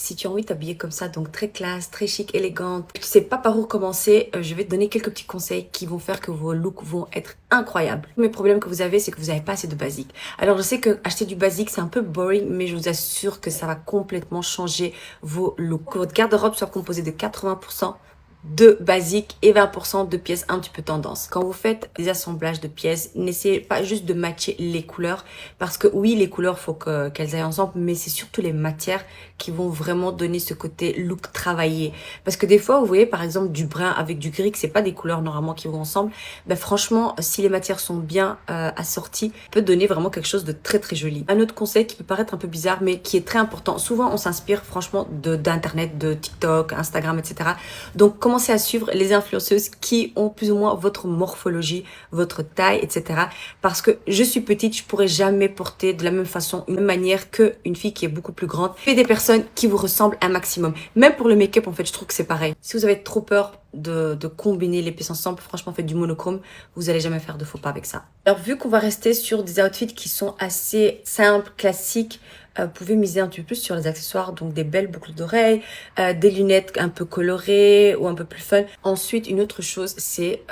Si tu as envie de t'habiller comme ça, donc très classe, très chic, élégante, que tu sais pas par où commencer, je vais te donner quelques petits conseils qui vont faire que vos looks vont être incroyables. Les problèmes que vous avez, c'est que vous n'avez pas assez de basique. Alors je sais que acheter du basique, c'est un peu boring, mais je vous assure que ça va complètement changer vos looks. Que votre garde-robe soit composée de 80% de basique et 20% de pièces un petit peu tendance. Quand vous faites des assemblages de pièces, n'essayez pas juste de matcher les couleurs parce que oui, les couleurs, faut qu'elles aillent ensemble, mais c'est surtout les matières qui vont vraiment donner ce côté look travaillé. Parce que des fois, vous voyez par exemple du brun avec du gris, que c'est pas des couleurs normalement qui vont ensemble, ben franchement, si les matières sont bien assorties, peut donner vraiment quelque chose de très très joli. Un autre conseil qui peut paraître un peu bizarre, mais qui est très important. Souvent, on s'inspire franchement d'internet, de TikTok, Instagram, etc. Donc, commencez à suivre les influenceuses qui ont plus ou moins votre morphologie, votre taille, etc. Parce que je suis petite, je pourrais jamais porter de la même façon, une même manière qu'une fille qui est beaucoup plus grande. Et des personnes qui vous ressemblent un maximum. Même pour le make-up, en fait, je trouve que c'est pareil. Si vous avez trop peur de combiner les pièces ensemble, franchement, faites du monochrome. Vous n'allez jamais faire de faux pas avec ça. Alors, vu qu'on va rester sur des outfits qui sont assez simples, classiques, vous pouvez miser un petit peu plus sur les accessoires, donc des belles boucles d'oreilles, des lunettes un peu colorées ou un peu plus fun. Ensuite, une autre chose, c'est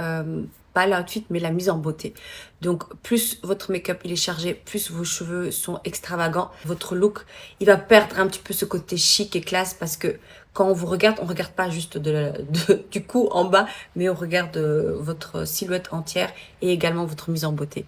pas l'outfit, mais la mise en beauté. Donc, plus votre make-up il est chargé, plus vos cheveux sont extravagants, votre look, il va perdre un petit peu ce côté chic et classe parce que quand on regarde pas juste du cou en bas, mais on regarde votre silhouette entière et également votre mise en beauté.